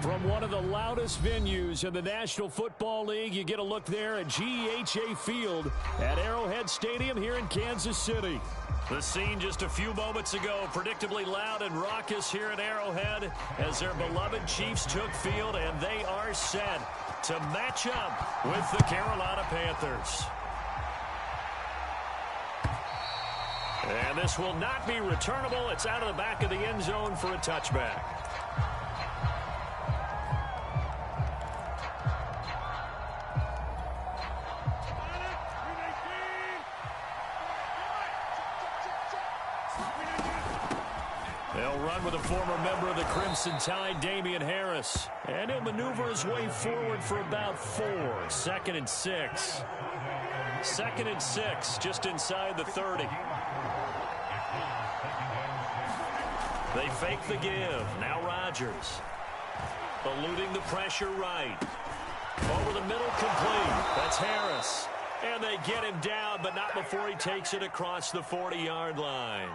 From one of the loudest venues in the National Football League, you get a look there at GEHA Field at Arrowhead Stadium here in Kansas City. The scene just a few moments ago, predictably loud and raucous here at Arrowhead as their beloved Chiefs took field, and they are set to match up with the Carolina Panthers. And this will not be returnable. It's out of the back of the end zone for a touchback. They'll run with a former member of the Crimson Tide, Damian Harris. And he'll maneuver his way forward for about 4. 2nd and 6. 2nd and 6, just inside the 30. They fake the give. Now Rodgers. Eluding the pressure right. Over the middle, complete. That's Harris. And they get him down, but not before he takes it across the 40-yard line.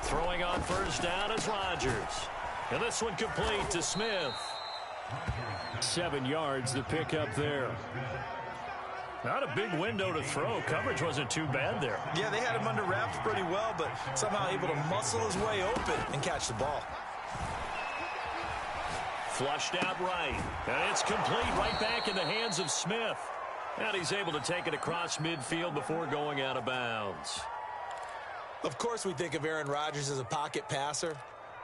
Throwing on first down is Rodgers. And this one complete to Smith. 7 yards to pick up there. Not a big window to throw. Coverage wasn't too bad there. Yeah, they had him under wraps pretty well, but somehow able to muscle his way open and catch the ball. Flushed out right. And it's complete right back in the hands of Smith. And he's able to take it across midfield before going out of bounds. Of course we think of Aaron Rodgers as a pocket passer,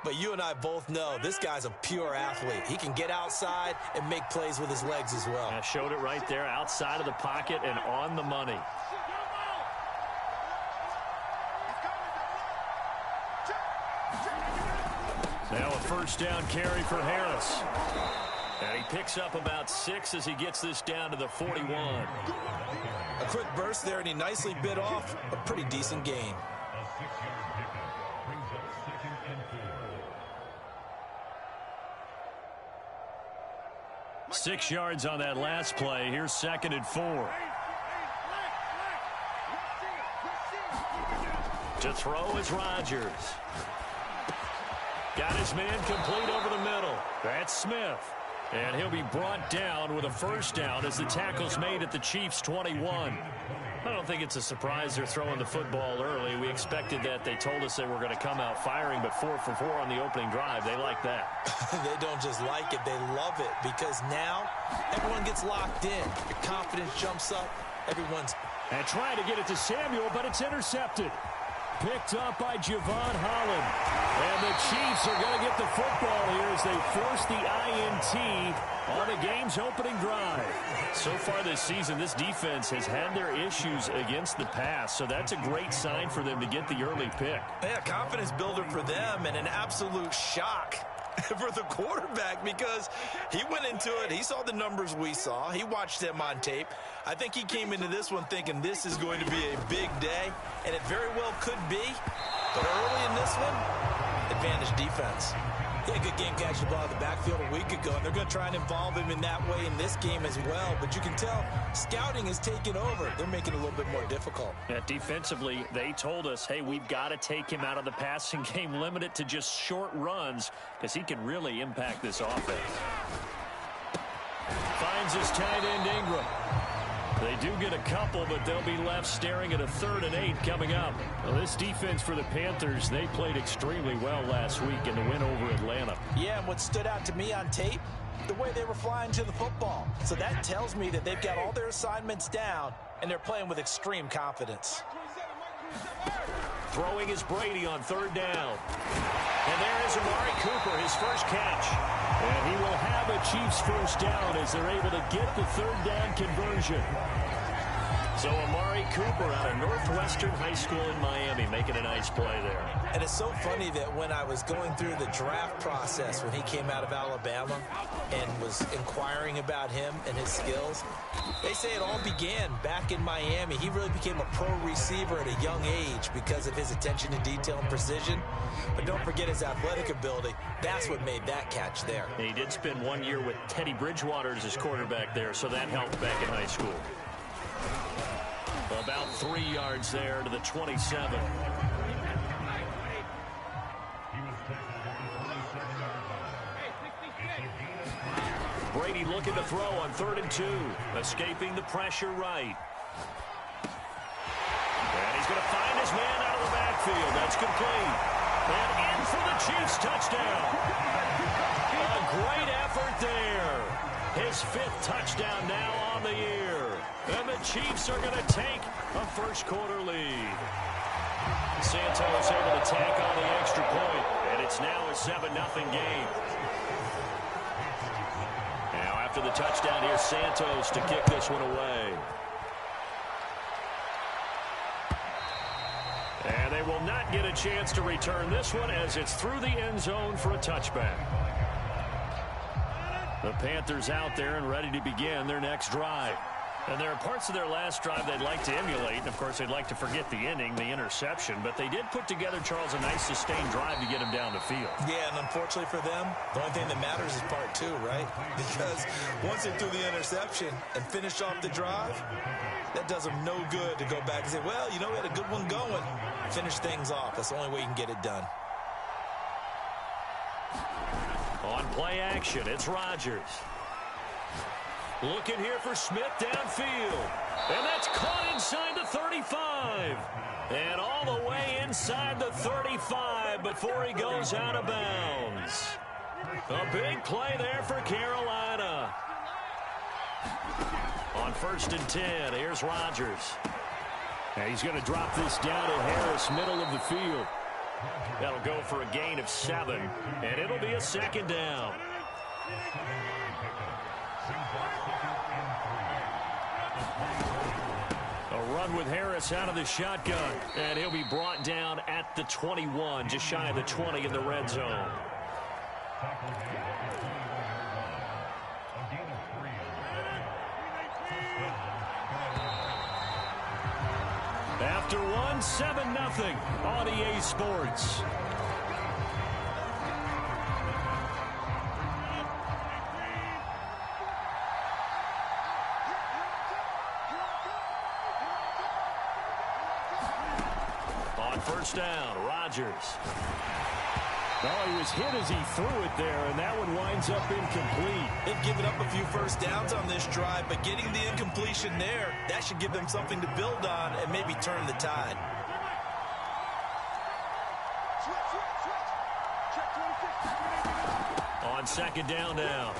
but you and I both know this guy's a pure athlete. He can get outside and make plays with his legs as well. I showed it right there, outside of the pocket and on the money. Now a first down carry for Harris. And he picks up about 6 as he gets this down to the 41. A quick burst there, and he nicely bit off a pretty decent gain. Six yards on that last play. Here's 2nd and 4. To throw is Rodgers. Got his man complete over the middle. That's Smith. And he'll be brought down with a first down as the tackle's made at the Chiefs' 21. I don't think it's a surprise they're throwing the football early. We expected that. They told us they were going to come out firing, but 4 for 4 on the opening drive. They like that. They don't just like it, they love it, because now everyone gets locked in. Your confidence jumps up. Everyone's... And trying to get it to Samuel, but it's intercepted. Picked up by Javon Holland. And the Chiefs are going to get the football here as they force the INT on the game's opening drive. So far this season, this defense has had their issues against the pass, so that's a great sign for them to get the early pick. Yeah, confidence builder for them and an absolute shock for the quarterback, because he went into it, he saw the numbers we saw, he watched them on tape. I think he came into this one thinking this is going to be a big day, and it very well could be, but early in this one, advantage defense. He had a good game catching the ball in the backfield a week ago, and they're going to try and involve him in that way in this game as well. But you can tell scouting has taken over. They're making it a little bit more difficult. Yeah, defensively, they told us, hey, we've got to take him out of the passing game, limit it to just short runs, because he can really impact this offense. Finds his tight end Ingram. They do get a couple, but they'll be left staring at a 3rd and 8 coming up. Well, this defense for the Panthers, they played extremely well last week in the win over Atlanta. Yeah, and what stood out to me on tape, the way they were flying to the football. So that tells me that they've got all their assignments down, and they're playing with extreme confidence. Throwing is Brady on 3rd down. And there is Amari Cooper, his first catch. And he will have a Chiefs first down as they're able to get the 3rd down conversion. So Amari Cooper out of Northwestern High School in Miami making a nice play there. And it's so funny that when I was going through the draft process when he came out of Alabama and was inquiring about him and his skills, they say it all began back in Miami. He really became a pro receiver at a young age because of his attention to detail and precision. But don't forget his athletic ability. That's what made that catch there. And he did spend 1 year with Teddy Bridgewater as his quarterback there, so that helped back in high school. A About 3 yards there to the 27. Brady looking to throw on 3rd and 2. Escaping the pressure right. And he's going to find his man out of the backfield. That's complete. And in for the Chiefs touchdown. A great effort there. His 5th touchdown now on the year. And the Chiefs are going to take a first-quarter lead. Santos able to tack on the extra point, and it's now a 7-0 game. Now after the touchdown, here's Santos to kick this one away. And they will not get a chance to return this one as it's through the end zone for a touchback. The Panthers out there and ready to begin their next drive. And there are parts of their last drive they'd like to emulate. And, of course, they'd like to forget the inning, the interception. But they did put together, Charles, a nice sustained drive to get him down the field. Yeah, and unfortunately for them, the only thing that matters is part 2, right? Because once they threw the interception and finished off the drive, that does them no good to go back and say, well, you know, we had a good one going. Finish things off. That's the only way you can get it done. On play action, it's Rodgers. Looking here for Smith downfield. And that's caught inside the 35. And all the way inside the 35 before he goes out of bounds. A big play there for Carolina. On 1st and 10, here's Rodgers. And he's going to drop this down to Harris, middle of the field. That'll go for a gain of 7, and it'll be a 2nd down. A run with Harris out of the shotgun, and he'll be brought down at the 21, just shy of the 20 in the red zone. After one, 7-0 on EA Sports. On 1st down, Rodgers. Oh, he was hit as he threw it there, and that one winds up incomplete. They've given up a few first downs on this drive, but getting the incompletion there, that should give them something to build on and maybe turn the tide. On 2nd down now,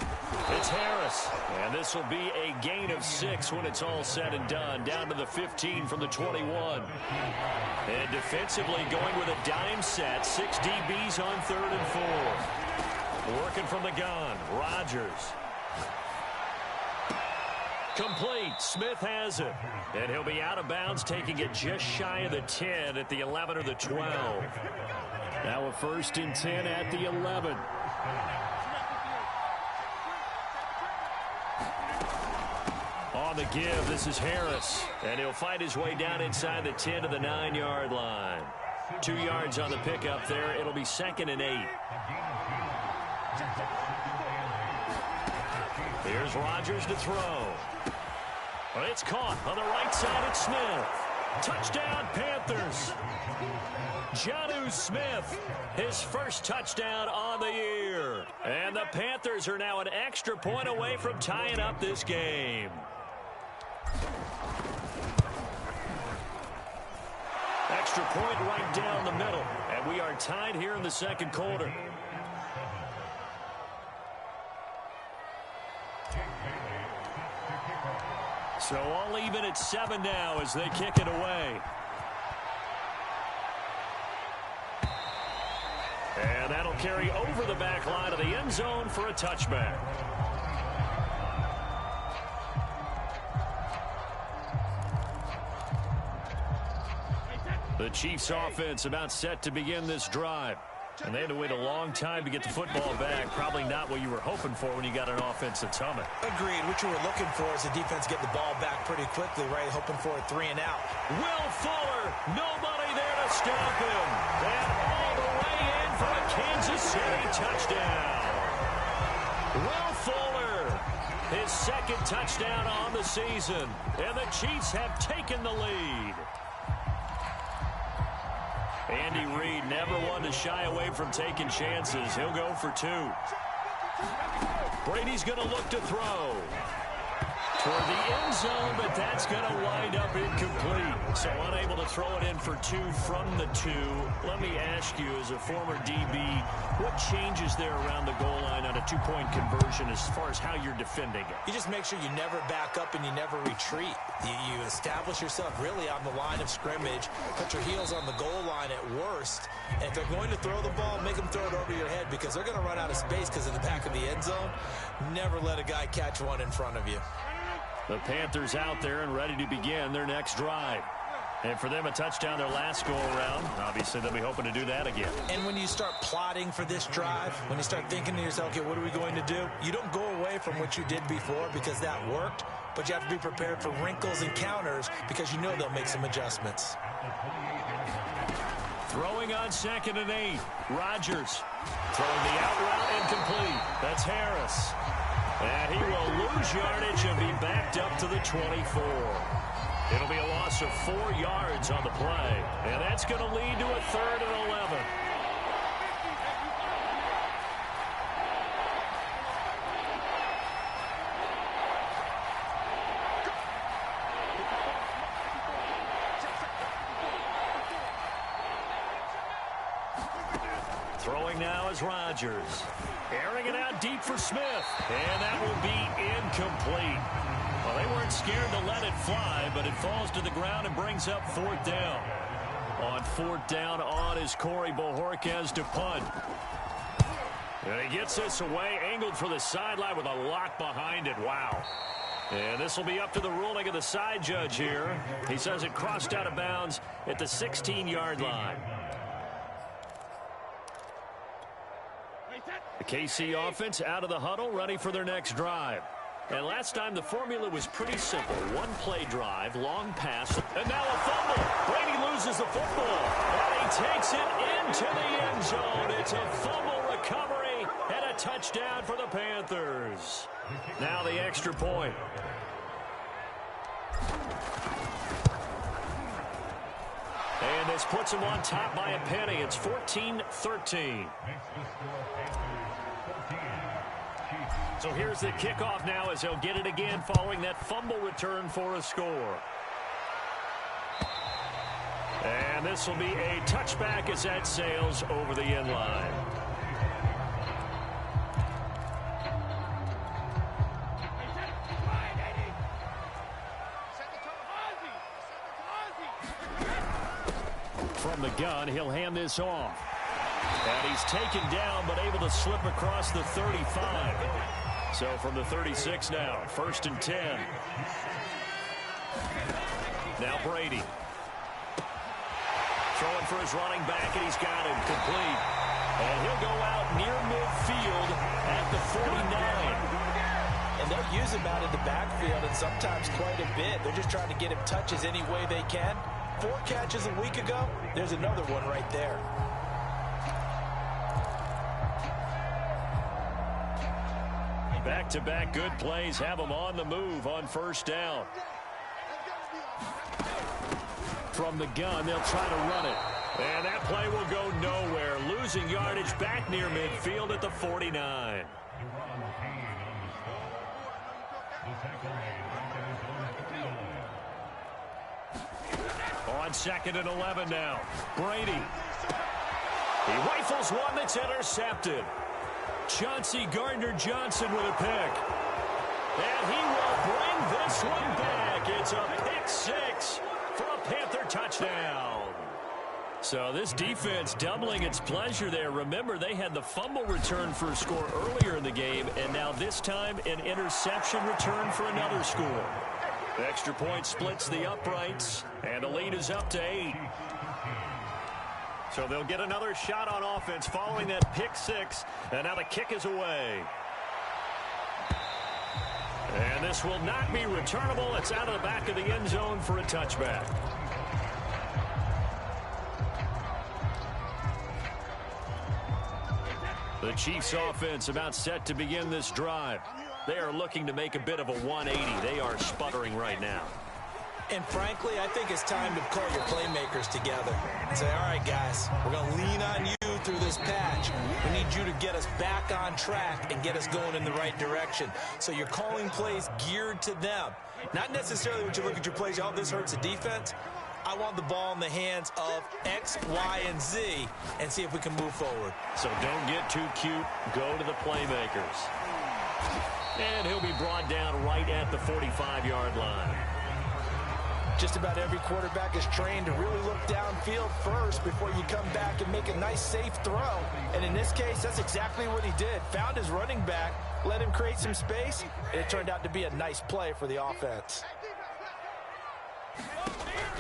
it's Harris. And this will be a gain of 6 when it's all said and done. Down to the 15 from the 21. And defensively going with a dime set. 6 DBs on 3rd and 4. Working from the gun, Rodgers. Complete. Smith has it. And he'll be out of bounds, taking it just shy of the 10 at the 11 or the 12. Now a 1st and 10 at the 11. On the give, this is Harris. And he'll fight his way down inside the 10 to the 9-yard line. 2 yards on the pickup there. It'll be 2nd and 8. Here's Rodgers to throw. It's caught on the right side. It's Smith. Touchdown, Panthers. Jonnu Smith, his first touchdown on the year. And the Panthers are now an extra point away from tying up this game. Extra point right down the middle. And we are tied here in the 2nd quarter. So all even at 7 now as they kick it away. And that'll carry over the back line of the end zone for a touchback. The Chiefs offense about set to begin this drive. And they had to wait a long time to get the football back. Probably not what you were hoping for when you got an offense that's humming. Agreed. What you were looking for is the defense get the ball back pretty quickly, right? Hoping for a 3 and out. Will Fuller, nobody there to stop him. And all the way in for a Kansas City touchdown. Will Fuller His second touchdown on the season. And the Chiefs have taken the lead. Andy Reid never one to shy away from taking chances. He'll go for 2. Brady's going to look to throw toward the end zone, but that's going to wind up incomplete. So unable to throw it in for 2 from the 2. Let me ask you, as a former DB, what changes there around the goal line on a 2-point conversion as far as how you're defending it? You just make sure you never back up and you never retreat. You establish yourself really on the line of scrimmage, put your heels on the goal line at worst. And if they're going to throw the ball, make them throw it over your head because they're going to run out of space because of the back of the end zone. Never let a guy catch one in front of you. The Panthers out there and ready to begin their next drive. And for them, a touchdown their last go-around. Obviously, they'll be hoping to do that again. And when you start plotting for this drive, when you start thinking to yourself, okay, what are we going to do? You don't go away from what you did before because that worked, but you have to be prepared for wrinkles and counters because you know they'll make some adjustments. Throwing on 2nd and 8. Rodgers throwing the out route incomplete. That's Harris. And he will lose yardage and be backed up to the 24. It'll be a loss of 4 yards on the play. And that's going to lead to a 3rd and 11. Throwing now is Rodgers. Airing it out deep for Smith. And that will be incomplete. Well, they weren't scared to let it fly, but it falls to the ground and brings up 4th down. On 4th down on is Corey Bojorquez to punt. And he gets this away, angled for the sideline with a lock behind it. Wow. And this will be up to the ruling of the side judge here. He says it crossed out of bounds at the 16-yard line. The KC offense out of the huddle, ready for their next drive. And last time the formula was pretty simple. 1-play drive, long pass, and now a fumble. Brady loses the football, and he takes it into the end zone. It's a fumble recovery and a touchdown for the Panthers. Now the extra point. And this puts them on top by a penny. It's 14-13. So here's the kickoff now as they'll get it again following that fumble return for a score. And this will be a touchback as that sails over the end line. From the gun, he'll hand this off. And he's taken down but able to slip across the 35. So from the 36 now, 1st and 10. Now Brady. Throwing for his running back, and he's got him complete. And he'll go out near midfield at the 49. And they'll use him out in the backfield, and sometimes quite a bit. They're just trying to get him touches any way they can. 4 catches a week ago, there's another one right there. Back-to-back good plays have them on the move on 1st down. From the gun, they'll try to run it. And that play will go nowhere. Losing yardage back near midfield at the 49. On 2nd and 11 now. Brady. He rifles one that's intercepted. Chauncey Gardner-Johnson with a pick. And he will bring this one back. It's a pick 6 for a Panther touchdown. So this defense doubling its pleasure there. Remember, they had the fumble return for a score earlier in the game, and now this time an interception return for another score. The extra point splits the uprights, and the lead is up to 8. So they'll get another shot on offense following that pick 6, and now the kick is away. And this will not be returnable. It's out of the back of the end zone for a touchback. The Chiefs offense about set to begin this drive. They are looking to make a bit of a 180. They are sputtering right now. And frankly, I think it's time to call your playmakers together and say, all right, guys, we're going to lean on you through this patch. We need you to get us back on track and get us going in the right direction. So you're calling plays geared to them. Not necessarily when you look at your plays, oh, this hurts the defense. I want the ball in the hands of X, Y, and Z and see if we can move forward. So don't get too cute. Go to the playmakers. And he'll be brought down right at the 45-yard line. Just about every quarterback is trained to really look downfield first before you come back and make a nice, safe throw. And in this case, that's exactly what he did. Found his running back, let him create some space, and it turned out to be a nice play for the offense.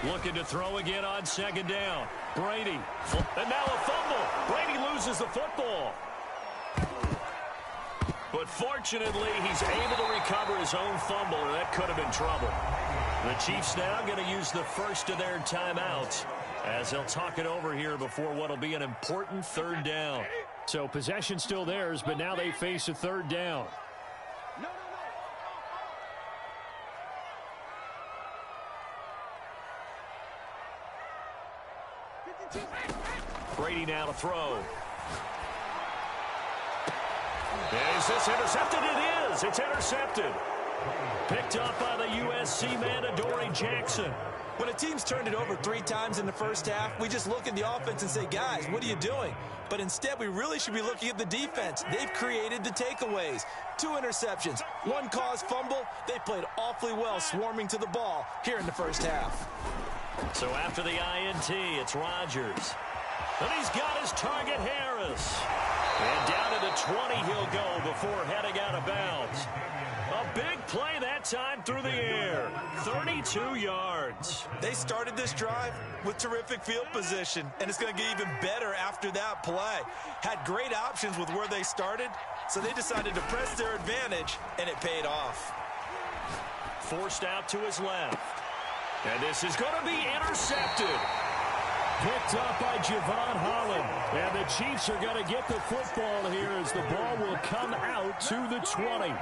Looking to throw again on second down. Brady. And now a fumble. Brady loses the football. But fortunately, he's able to recover his own fumble, or that could have been trouble. The Chiefs now going to use the first of their timeouts as they'll talk it over here before what will be an important third down. So possession still theirs, but now they face a third down. Brady now to throw. Is this intercepted? It is. It's intercepted. Picked up by the USC man, Adoree Jackson. When a team's turned it over 3 times in the first half, we just look at the offense and say, guys, what are you doing? But instead, we really should be looking at the defense. They've created the takeaways. 2 interceptions, 1 caused fumble. They played awfully well swarming to the ball here in the first half. So after the INT, it's Rodgers. And he's got his target, Harris. And down to the 20 he'll go before heading out of bounds. A big play that time through the air. 32 yards. They started this drive with terrific field position, and it's going to get even better after that play. Had great options with where they started, so they decided to press their advantage, and it paid off. Forced out to his left. And this is going to be intercepted. Picked up by Javon Holland. And the Chiefs are going to get the football here as the ball will come out to the 20.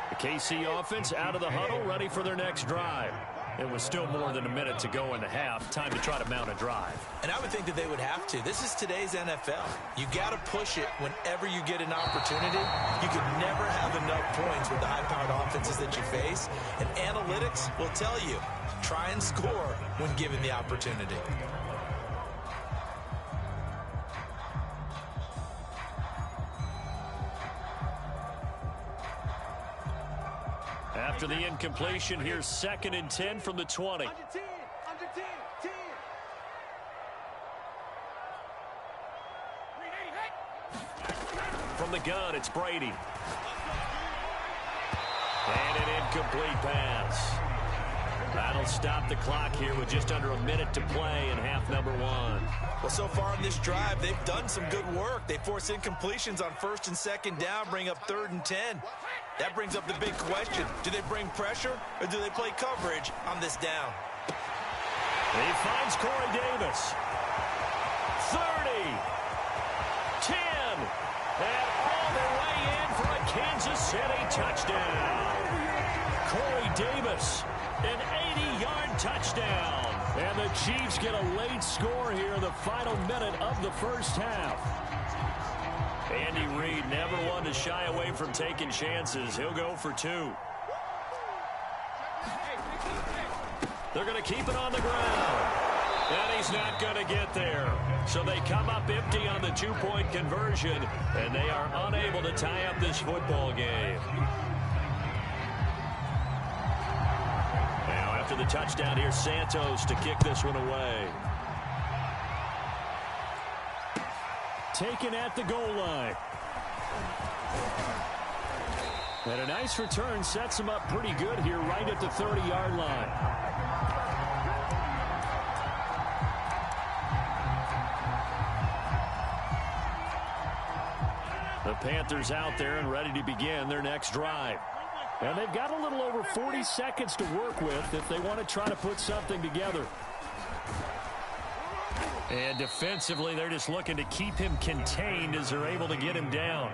The KC offense out of the huddle, ready for their next drive. It was still more than a minute to go in the half. Time to try to mount a drive. And I would think that they would have to. This is today's NFL. You got to push it whenever you get an opportunity. You can never have enough points with the high-powered offenses that you face. And analytics will tell you, try and score when given the opportunity. After the incompletion, here's 2nd and 10 from the 20. Under 10. From the gun, it's Brady. And an incomplete pass. That'll stop the clock here with just under a minute to play in half number 1. Well, so far in this drive, they've done some good work. They force incompletions on 1st and 2nd down, bring up 3rd and 10. That brings up the big question. Do they bring pressure or do they play coverage on this down? He finds Corey Davis. 30. 10. And all the way in for a Kansas City touchdown. Corey Davis, an 80-yard touchdown. And the Chiefs get a late score here in the final minute of the first half. Andy Reid never one to shy away from taking chances. He'll go for 2. They're going to keep it on the ground. And he's not going to get there. So they come up empty on the 2-point conversion, and they are unable to tie up this football game. Now after the touchdown, here's Santos to kick this one away. Taken at the goal line. And a nice return sets him up pretty good here right at the 30-yard line. The Panthers out there and ready to begin their next drive. And they've got a little over 40 seconds to work with if they want to try to put something together. And defensively, they're just looking to keep him contained as they're able to get him down.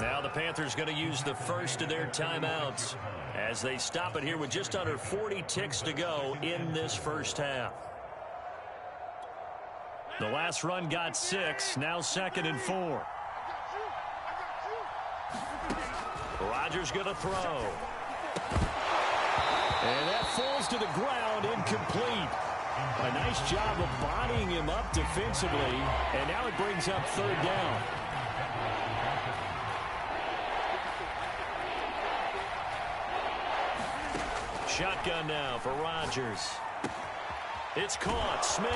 Now the Panthers going to use the first of their timeouts as they stop it here with just under 40 ticks to go in this first half. The last run got 6, now 2nd and 4. Rodgers going to throw. And that falls to the ground, incomplete. A nice job of bodying him up defensively, and now it brings up 3rd down. Shotgun now for Rodgers. It's caught. Smith.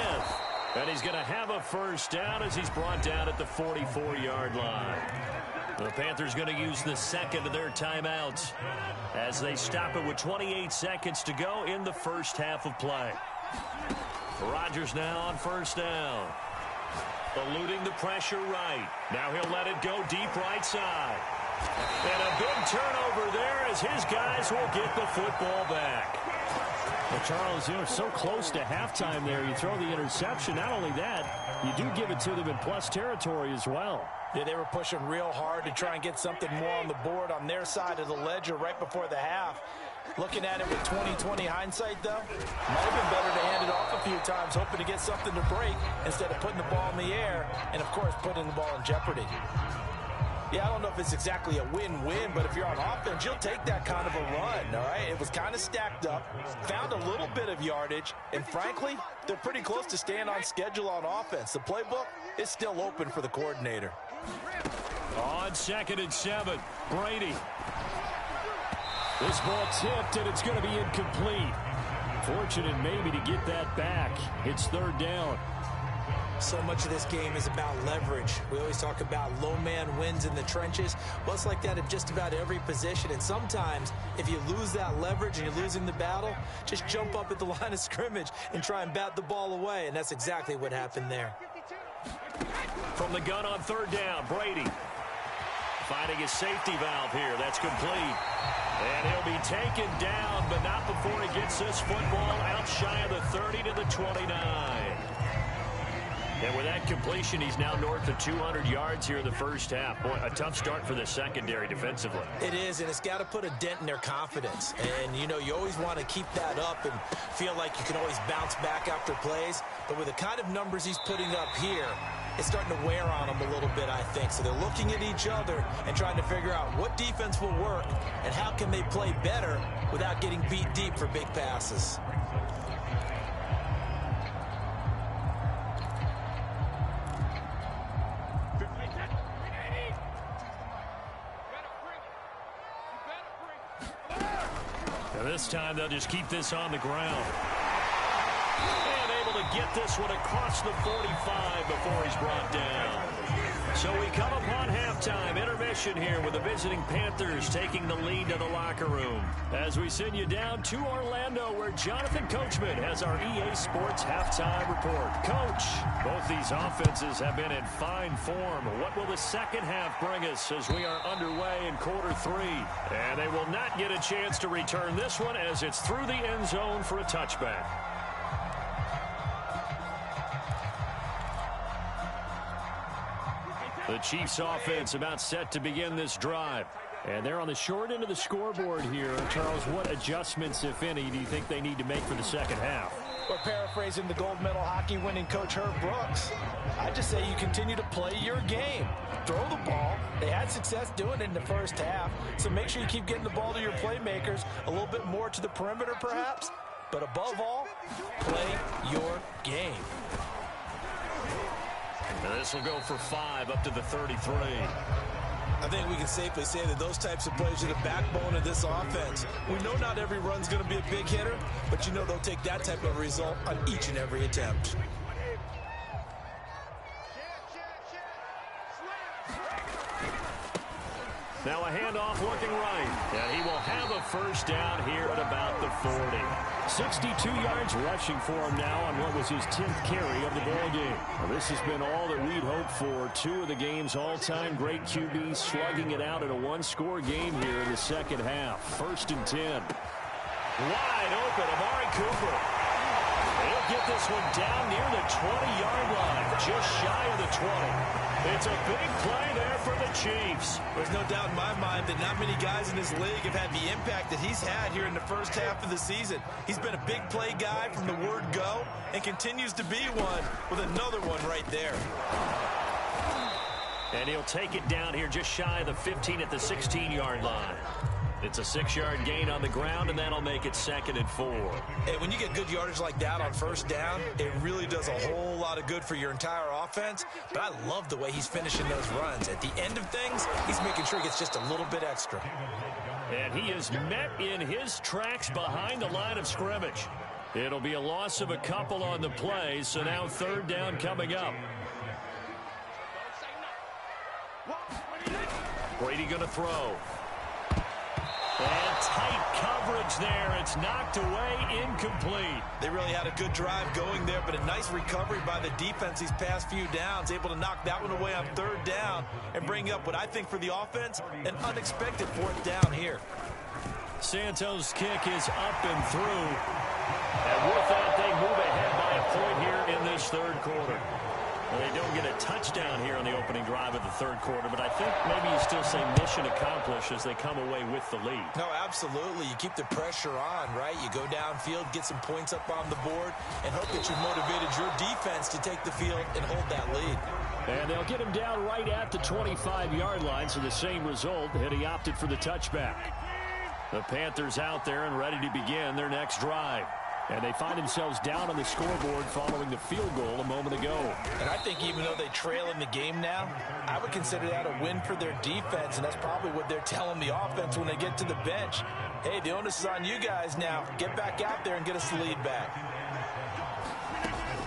And he's going to have a first down as he's brought down at the 44-yard line. The Panthers going to use the second of their timeouts as they stop it with 28 seconds to go in the first half of play. Rodgers now on first down. Eluding the pressure right. Now he'll let it go deep right side. And a big turnover there as his guys will get the football back. Well, Charles, you're so close to halftime there. You throw the interception. Not only that, you do give it to them in plus territory as well. Yeah, they were pushing real hard to try and get something more on the board on their side of the ledger right before the half. Looking at it with 20/20 hindsight, though, might have been better to hand it off a few times, hoping to get something to break instead of putting the ball in the air and, of course, putting the ball in jeopardy. Yeah, I don't know if it's exactly a win-win, but if you're on offense, you'll take that kind of a run, all right? It was kind of stacked up, found a little bit of yardage, and frankly, they're pretty close to staying on schedule on offense. The playbook is still open for the coordinator. On 2nd and 7, Brady. This ball tipped, and it's going to be incomplete. Fortunate maybe to get that back. It's 3rd down. So much of this game is about leverage. We always talk about low man wins in the trenches. Well, it's like that in just about every position. And sometimes, if you lose that leverage and you're losing the battle, just jump up at the line of scrimmage and try and bat the ball away. And that's exactly what happened there. From the gun on 3rd down, Brady. Finding his safety valve here. That's complete. And he'll be taken down, but not before he gets this football out shy of the 30 to the 29. And with that completion, he's now north of 200 yards here in the first half. Boy, a tough start for the secondary defensively. It is, and it's got to put a dent in their confidence. And, you know, you always want to keep that up and feel like you can always bounce back after plays. But with the kind of numbers he's putting up here, it's starting to wear on them a little bit, I think. So they're looking at each other and trying to figure out what defense will work and how can they play better without getting beat deep for big passes. And this time they'll just keep this on the ground. And able to get this one across the 45 before he's brought down. So we come upon halftime. Intermission here with the visiting Panthers taking the lead to the locker room. As we send you down to Orlando where Jonathan Coachman has our EA Sports halftime report. Coach, both these offenses have been in fine form. What will the second half bring us as we are underway in quarter 3? And they will not get a chance to return this one as it's through the end zone for a touchback. The Chiefs offense about set to begin this drive. And they're on the short end of the scoreboard here. Charles, what adjustments, if any, do you think they need to make for the second half? Or paraphrasing the gold medal hockey winning coach Herb Brooks, I just say you continue to play your game. Throw the ball. They had success doing it in the first half. So make sure you keep getting the ball to your playmakers, a little bit more to the perimeter perhaps. But above all, play your game. And this will go for 5 up to the 33. I think we can safely say that those types of plays are the backbone of this offense. We know not every run's going to be a big hitter, but you know they'll take that type of result on each and every attempt. Now a handoff looking right. And he will have a first down here at about the 40. 62 yards rushing for him now on what was his 10th carry of the ball game. Well, this has been all that we'd hoped for. 2 of the game's all-time great QBs slugging it out in a one-score game here in the second half. 1st and 10. Wide open, Amari Cooper. He'll get get this one down near the 20-yard line, just shy of the 20. It's a big play there for the Chiefs. There's no doubt in my mind that not many guys in this league have had the impact that he's had here in the first half of the season. He's been a big play guy from the word go and continues to be one with another one right there. And he'll take it down here just shy of the 15 at the 16-yard line. It's a 6-yard gain on the ground, and that'll make it 2nd and 4. Hey, when you get good yardage like that on first down, it really does a whole lot of good for your entire offense. But I love the way he's finishing those runs. At the end of things, he's making sure he gets just a little bit extra. And he is met in his tracks behind the line of scrimmage. It'll be a loss of a couple on the play, so now 3rd down coming up. Brady going to throw. And tight coverage there. It's knocked away, incomplete. They really had a good drive going there, but a nice recovery by the defense these past few downs, able to knock that one away on 3rd down and bring up what I think for the offense, an unexpected 4th down here. Santos' kick is up and through. And with that, they move ahead by a point here in this 3rd quarter. Well, they don't get a touchdown here on the opening drive of the 3rd quarter, but I think maybe you still say mission accomplished as they come away with the lead. No, absolutely. You keep the pressure on, right? You go downfield, get some points up on the board, and hope that you've motivated your defense to take the field and hold that lead. And they'll get him down right at the 25-yard line, so the same result, and he opted for the touchback. The Panthers out there and ready to begin their next drive. And they find themselves down on the scoreboard following the field goal a moment ago. And I think even though they trail in the game now, I would consider that a win for their defense, and that's probably what they're telling the offense when they get to the bench. Hey, the onus is on you guys now. Get back out there and get us the lead back.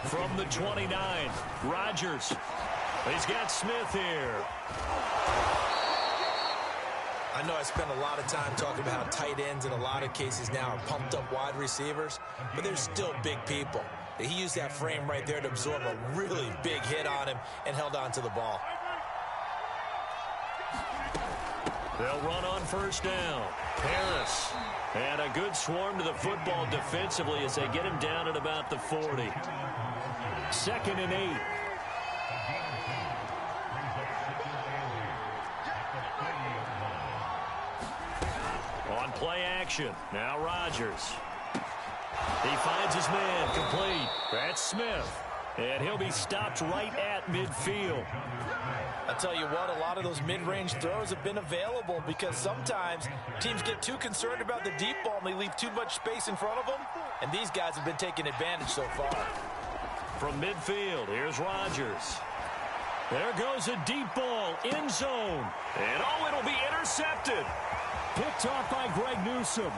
From the 29, Rodgers. He's got Smith here. I know I spend a lot of time talking about how tight ends in a lot of cases now are pumped up wide receivers, but they're still big people. He used that frame right there to absorb a really big hit on him and held on to the ball. They'll run on 1st down. Harris. And a good swarm to the football defensively as they get him down at about the 40. 2nd and 8. On play action. Now Rodgers. He finds his man complete. That's Smith. And he'll be stopped right at midfield. I'll tell you what, a lot of those mid-range throws have been available because sometimes teams get too concerned about the deep ball and they leave too much space in front of them. And these guys have been taking advantage so far. From midfield, here's Rodgers. There goes a deep ball, end zone. And oh, it'll be intercepted. Picked off by Greg Newsome.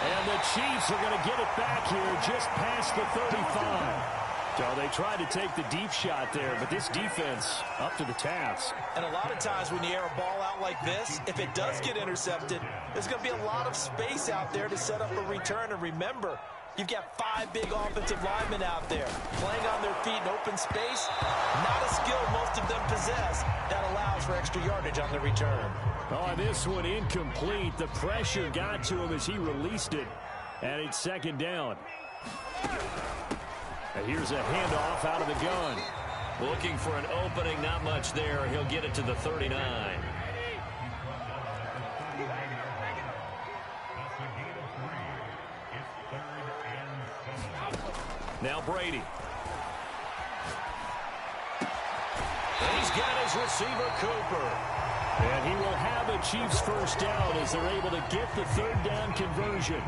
And the Chiefs are going to get it back here just past the 35. So they tried to take the deep shot there, but this defense up to the task. And a lot of times when you air a ball out like this, if it does get intercepted, there's going to be a lot of space out there to set up a return. And remember, you've got 5 big offensive linemen out there playing on their feet in open space. Not a skill most of them possess that allows for extra yardage on the return. Oh, this one incomplete. The pressure got to him as he released it. And it's 2nd down. And here's a handoff out of the gun. Looking for an opening, not much there. He'll get it to the 39. Now Brady. He's got his receiver, Cooper. And he will have a Chiefs 1st down as they're able to get the 3rd down conversion.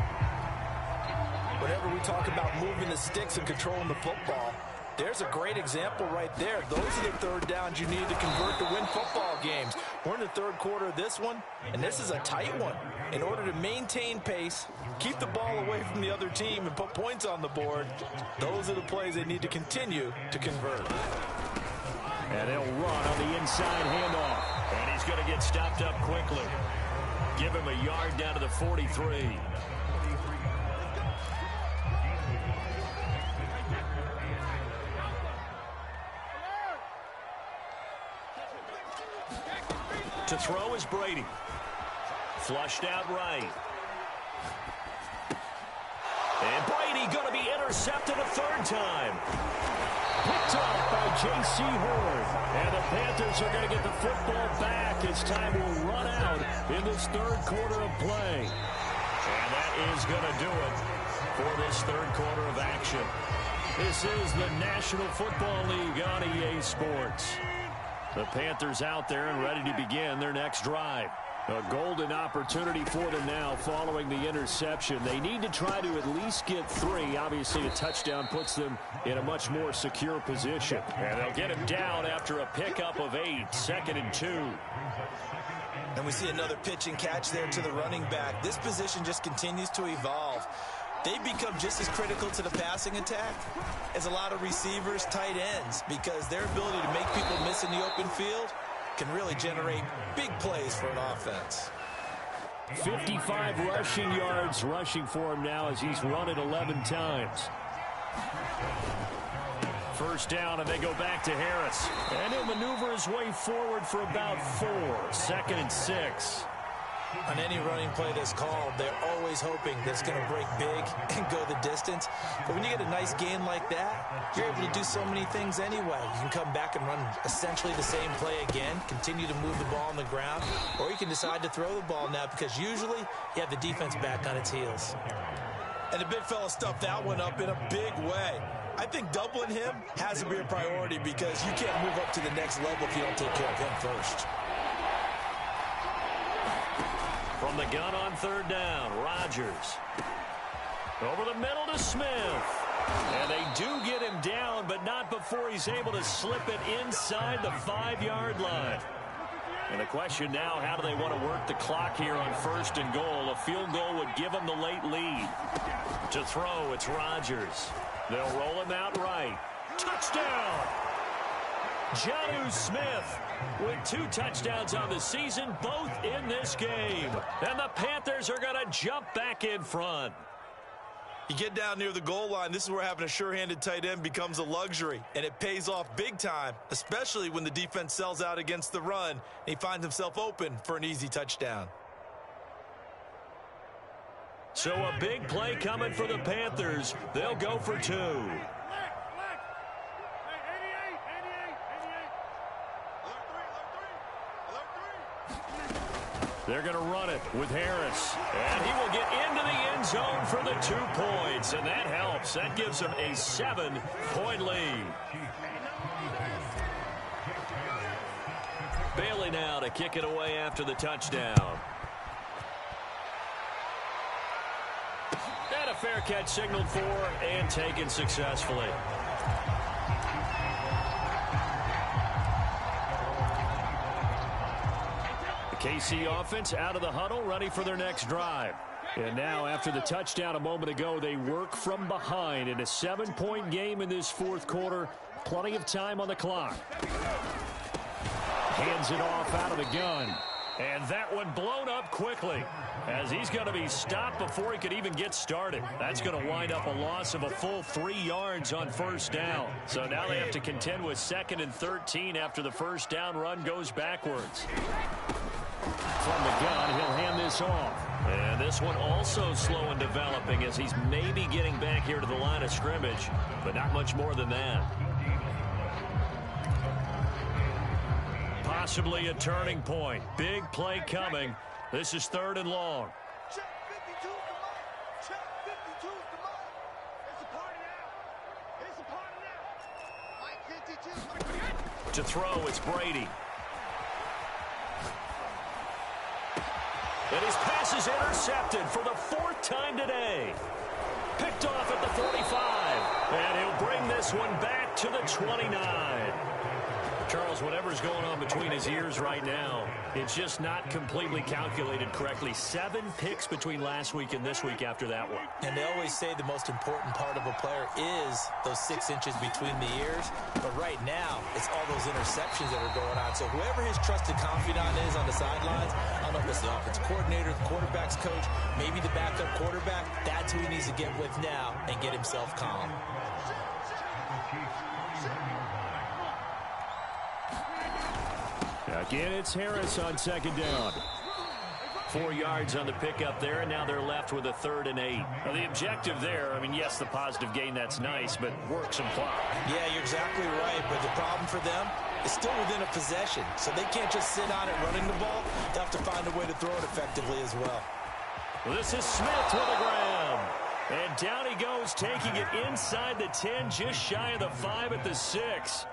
Whenever we talk about moving the sticks and controlling the football, there's a great example right there. Those are the 3rd downs you need to convert to win football games. We're in the 3rd quarter of this one, and this is a tight one. In order to maintain pace, keep the ball away from the other team, and put points on the board, those are the plays they need to continue to convert. And they'll run on the inside handoff. And he's going to get stopped up quickly. Give him a yard down to the 43. To throw is Brady. Flushed out right. intercepted a third time. Picked off by J.C. Horn. And the Panthers are going to get the football back as time will run out in this third quarter of play. And that is going to do it for this third quarter of action. This is the National Football League on EA Sports. The Panthers out there and ready to begin their next drive. A golden opportunity for them now following the interception. They need to try to at least get 3. Obviously, a touchdown puts them in a much more secure position. And they'll get him down after a pickup of 8, 2nd and 2. And we see another pitch and catch there to the running back. This position just continues to evolve. They become just as critical to the passing attack as a lot of receivers, tight ends, because their ability to make people miss in the open field can really generate big plays for an offense. 55 rushing yards rushing for him now as he's run it 11 times. First down, and they go back to Harris. And he'll maneuver his way forward for about 4. 2nd and 6. On any running play that's called, they're always hoping that it's going to break big and go the distance. But when you get a nice gain like that, you're able to do so many things anyway. You can come back and run essentially the same play again, continue to move the ball on the ground, or you can decide to throw the ball now because usually you have the defense back on its heels. And the big fella stuffed that one up in a big way. I think doubling him has to be a priority because you can't move up to the next level if you don't take care of him first. From the gun on third down, Rodgers. Over the middle to Smith. And they do get him down, but not before he's able to slip it inside the 5-yard line. And the question now, how do they want to work the clock here on 1st and goal? A field goal would give them the late lead. To throw, it's Rodgers. They'll roll him out right. Touchdown! Jonnu Smith with 2 touchdowns on the season, both in this game. And the Panthers are going to jump back in front. You get down near the goal line, this is where having a sure-handed tight end becomes a luxury, and it pays off big time, especially when the defense sells out against the run, and he finds himself open for an easy touchdown. So a big play coming for the Panthers. They'll go for 2. They're going to run it with Harris. And he will get into the end zone for the 2 points. And that helps. That gives them a 7-point lead. Bailey now to kick it away after the touchdown. And a fair catch signaled for and taken successfully. KC offense out of the huddle, ready for their next drive. And now, after the touchdown a moment ago, they work from behind in a 7-point game in this 4th quarter. Plenty of time on the clock. Hands it off out of the gun. And that one blown up quickly as he's going to be stopped before he could even get started. That's going to wind up a loss of a full 3 yards on 1st down. So now they have to contend with 2nd and 13 after the 1st down run goes backwards. From the gun, he'll hand this off. And this one also slow in developing as he's maybe getting back here to the line of scrimmage, but not much more than that. Possibly a turning point. Big play coming. This is 3rd and long. Check 52 is the mark. Check 52 is the mark. It's a party now. It's a party now. Mike 52. To throw, it's Brady. And his pass is intercepted for the 4th time today. Picked off at the 45. And he'll bring this one back to the 29. Charles, whatever's going on between his ears right now, it's just not completely calculated correctly. 7 picks between last week and this week after that one. And they always say the most important part of a player is those 6 inches between the ears. But right now, it's all those interceptions that are going on. So whoever his trusted confidant is on the sidelines, I don't know if it's the offensive coordinator, the quarterback's coach, maybe the backup quarterback, that's who he needs to get with now and get himself calm. Again, it's Harris on 2nd down. 4 yards on the pickup there, and now they're left with a 3rd and 8. Now, the objective there, I mean, yes, the positive gain, that's nice, but work some clock. Yeah, you're exactly right, but the problem for them is still within a possession, so they can't just sit on it running the ball. They have to find a way to throw it effectively as well. This is Smith with a grab. And down he goes, taking it inside the 10, just shy of the 5 at the 6.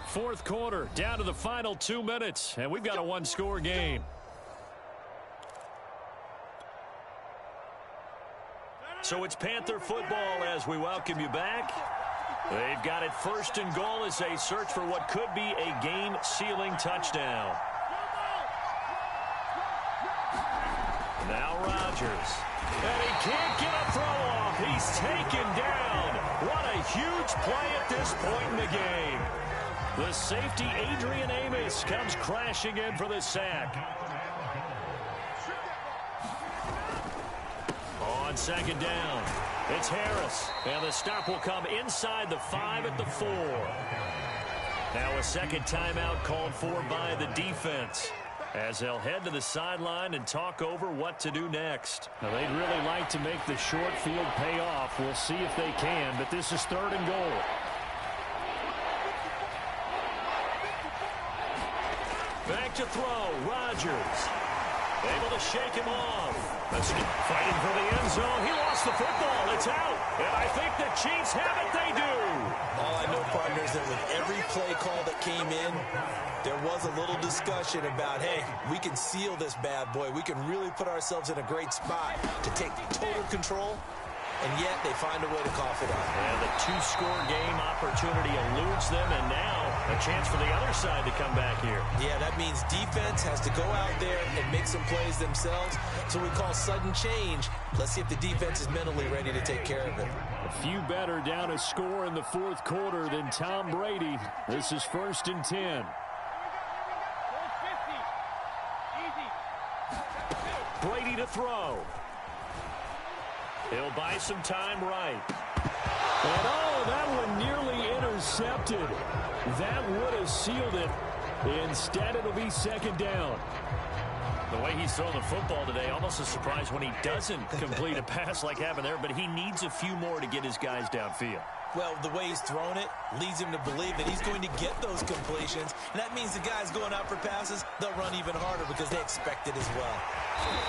Fourth quarter, down to the final 2 minutes, and we've got a one-score game. So it's Panther football as we welcome you back. They've got it 1st and goal as they search for what could be a game-sealing touchdown. Now Rodgers. And he can't get a throw off. He's taken down. What a huge play at this point in the game. The safety, Adrian Amos, comes crashing in for the sack. On 2nd down, it's Harris. And the stop will come inside the 5 at the 4. Now a second timeout called for by the defense, as they'll head to the sideline and talk over what to do next. Now, they'd really like to make the short field pay off. We'll see if they can, but this is 3rd and goal. Back to throw, Rodgers. Able to shake him off. Fighting for the end zone. He lost the football. It's out. And I think the Chiefs have it. They do. All I know, partners, that with every play call that came in, there was a little discussion about, hey, we can seal this bad boy. We can really put ourselves in a great spot to take total control, and yet they find a way to cough it up. And the 2-score game opportunity eludes them, and now a chance for the other side to come back here. Yeah, that means defense has to go out there and make some plays themselves. So we call sudden change. Let's see if the defense is mentally ready to take care of it. A few better down a score in the 4th quarter than Tom Brady. This is 1st and 10. Brady to throw. He'll buy some time right. And oh, that one nearly intercepted. That would have sealed it. Instead, it'll be 2nd down. The way he's throwing the football today, almost a surprise when he doesn't complete a pass like happened there, but he needs a few more to get his guys downfield. Well, the way he's thrown it leads him to believe that he's going to get those completions. And that means the guys going out for passes, they'll run even harder because they expect it as well.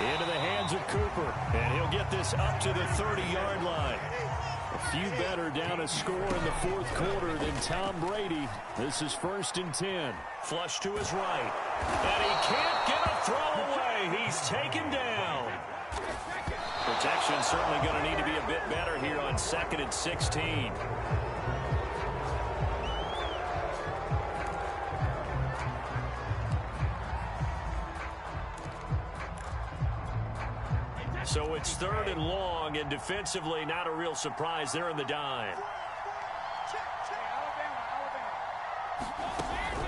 Into the hands of Cooper, and he'll get this up to the 30-yard line. A few better down a score in the 4th quarter than Tom Brady. This is 1st and 10. Flush to his right. And he can't get a throw away. He's taken down. Protection certainly going to need to be a bit better here on 2nd and 16. So it's 3rd and long, and defensively not a real surprise. They're in the dime.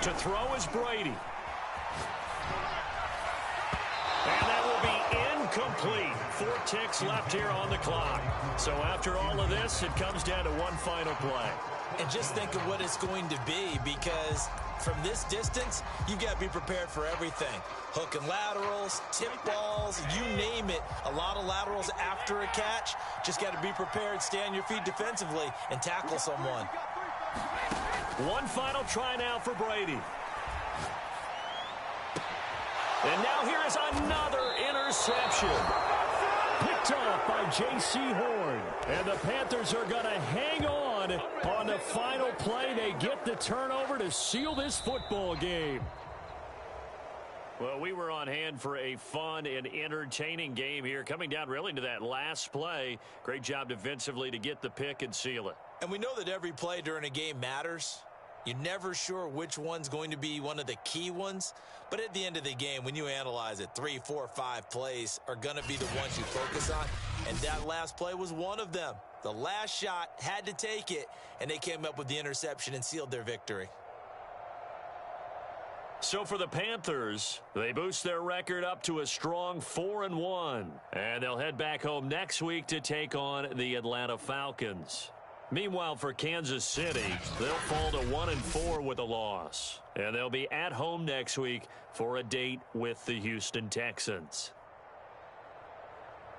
To throw is Brady. And that will be incomplete. 4 ticks left here on the clock. So after all of this, it comes down to one final play. And just think of what it's going to be, because from this distance, you've got to be prepared for everything. Hook and laterals, tip balls, you name it. A lot of laterals after a catch. Just got to be prepared, stay on your feet defensively, and tackle someone. One final try now for Brady. And now here is another interception. Picked off by J.C. Horn. And the Panthers are going to hang on the final play. They get the turnover to seal this football game. Well, we were on hand for a fun and entertaining game here. Coming down really to that last play. Great job defensively to get the pick and seal it. And we know that every play during a game matters. You're never sure which one's going to be one of the key ones. But at the end of the game, when you analyze it, 3, 4, 5 plays are going to be the ones you focus on. And that last play was one of them. The last shot had to take it, and they came up with the interception and sealed their victory. So for the Panthers, they boost their record up to a strong 4-1. And they'll head back home next week to take on the Atlanta Falcons. Meanwhile, for Kansas City, they'll fall to 1-4 with a loss. And they'll be at home next week for a date with the Houston Texans.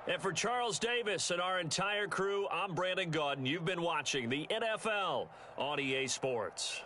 And for Charles Davis and our entire crew, I'm Brandon Gaudin. You've been watching the NFL on EA Sports.